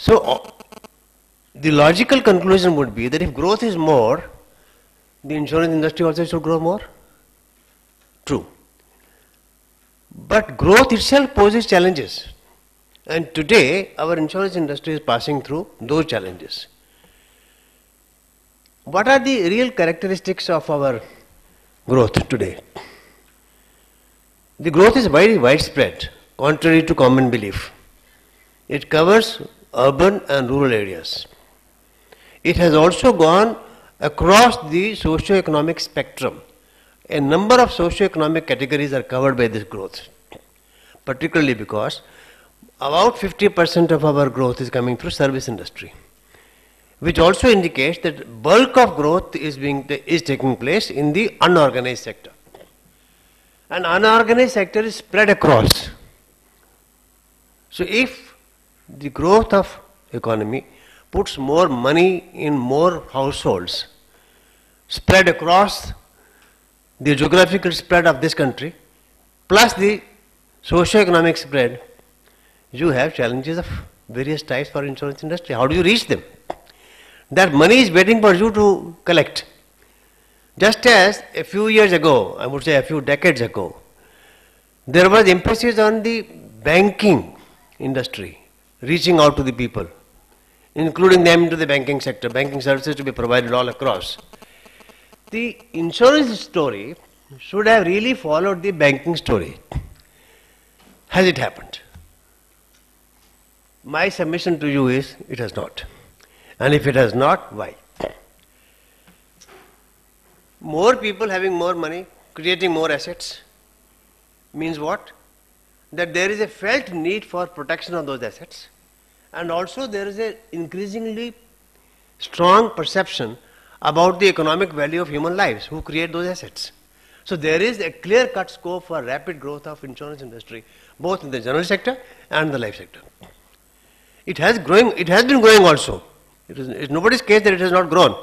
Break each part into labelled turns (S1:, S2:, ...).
S1: So the logical conclusion would be that if growth is more, the insurance industry also should grow more. True. But growth itself poses challenges. And today, our insurance industry is passing through those challenges. What are the real characteristics of our growth today? The growth is very widespread, contrary to common belief. It covers urban and rural areas. It has also gone across the socio-economic spectrum. A number of socio-economic categories are covered by this growth, particularly because about 50% of our growth is coming through service industry, which also indicates that bulk of growth is taking place in the unorganized sector. And unorganized sector is spread across. So if the growth of economy puts more money in more households, spread across the geographical spread of this country, plus the socio-economic spread, you have challenges of various types for insurance industry. How do you reach them? That money is waiting for you to collect. Just as a few years ago, I would say a few decades ago, there was emphasis on the banking industry, reaching out to the people, including them into the banking sector, banking services to be provided all across. The insurance story should have really followed the banking story. Has it happened? My submission to you is, it has not. And if it has not, why? More people having more money, creating more assets, means what? That there is a felt need for protection of those assets, and also there is an increasingly strong perception about the economic value of human lives who create those assets. So there is a clear-cut scope for rapid growth of insurance industry, both in the general sector and the life sector. It has been growing also. It's nobody's case that it has not grown.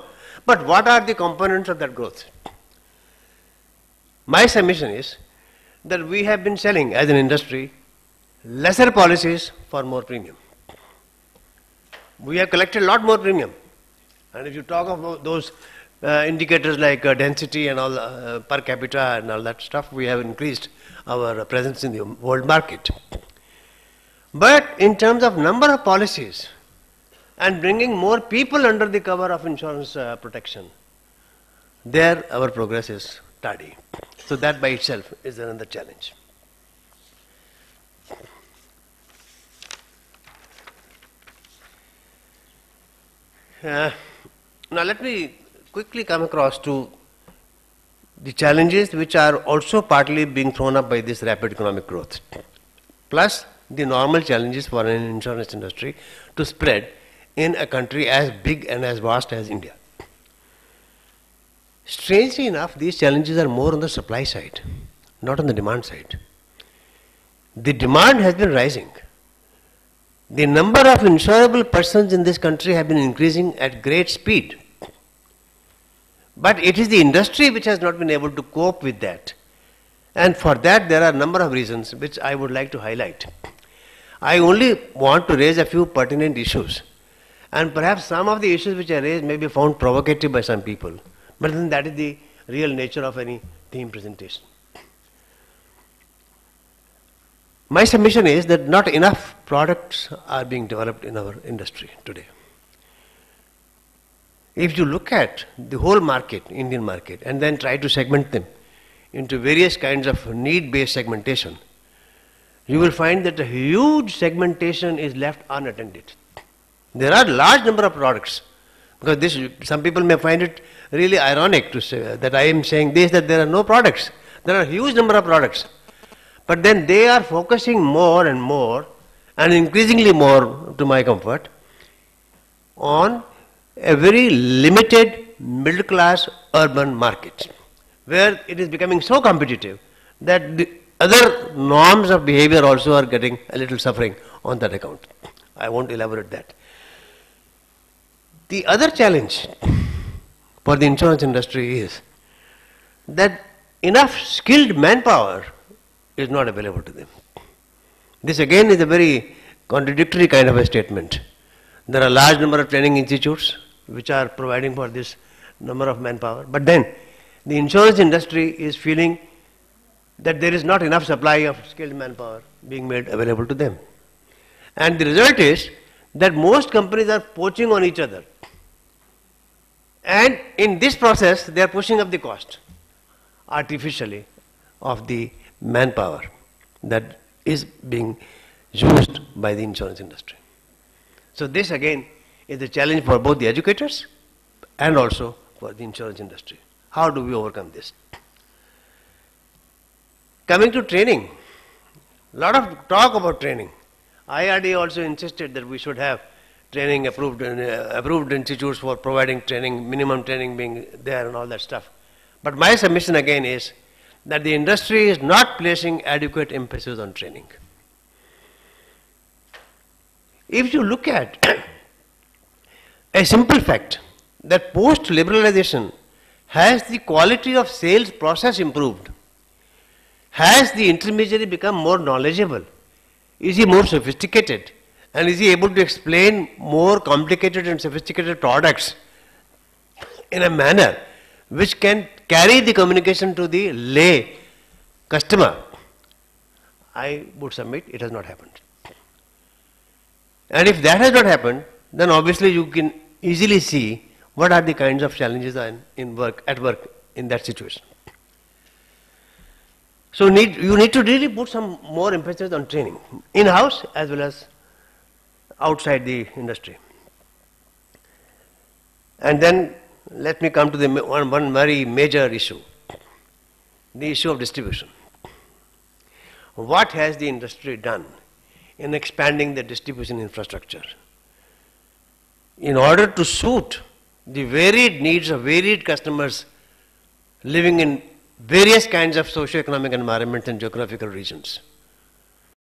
S1: But what are the components of that growth? My submission is that we have been selling as an industry lesser policies for more premium. We have collected a lot more premium. And if you talk about those indicators like density and all per capita and all that stuff, we have increased our presence in the world market. But in terms of number of policies and bringing more people under the cover of insurance protection, there our progress is tardy. So that by itself is another challenge. Now let me quickly come across to the challenges which are also partly being thrown up by this rapid economic growth, plus the normal challenges for an insurance industry to spread in a country as big and as vast as India. Strangely enough, these challenges are more on the supply side, not on the demand side. The demand has been rising. The number of insurable persons in this country have been increasing at great speed. But it is the industry which has not been able to cope with that. And for that there are a number of reasons which I would like to highlight. I only want to raise a few pertinent issues. And perhaps some of the issues which I raise may be found provocative by some people. But then that is the real nature of any theme presentation. My submission is that not enough products are being developed in our industry today. If you look at the whole market, Indian market, and then try to segment them into various kinds of need-based segmentation, you will find that a huge segmentation is left unattended. There are a large number of products, because some people may find it really ironic to say that I am saying this, that there are no products. There are a huge number of products. But then they are focusing more and more, and increasingly more to my comfort, on a very limited middle class urban market, where it is becoming so competitive that the other norms of behavior also are getting a little suffering on that account. I won't elaborate that. The other challenge for the insurance industry is that enough skilled manpower is not available to them. This again is a very contradictory kind of a statement. There are large number of training institutes which are providing for this number of manpower. But then the insurance industry is feeling that there is not enough supply of skilled manpower being made available to them. And the result is that most companies are poaching on each other. And in this process, they are pushing up the cost artificially of the manpower that is being used by the insurance industry. So this again is a challenge for both the educators and also for the insurance industry. How do we overcome this? Coming to training, a lot of talk about training. IRD also insisted that we should have training approved institutes for providing training, minimum training being there and all that stuff. But my submission again is that the industry is not placing adequate emphasis on training. If you look at a simple fact that post-liberalization has the quality of sales process improved, has the intermediary become more knowledgeable, is he more sophisticated, and is he able to explain more complicated and sophisticated products in a manner which can carry the communication to the lay customer, I would submit it has not happened. And if that has not happened, then obviously you can easily see what are the kinds of challenges at work in that situation. So you need to really put some more emphasis on training, in-house as well as outside the industry. And then let me come to the one very major issue, the issue of distribution. What has the industry done in expanding the distribution infrastructure in order to suit the varied needs of varied customers living in various kinds of socio-economic environments and geographical regions?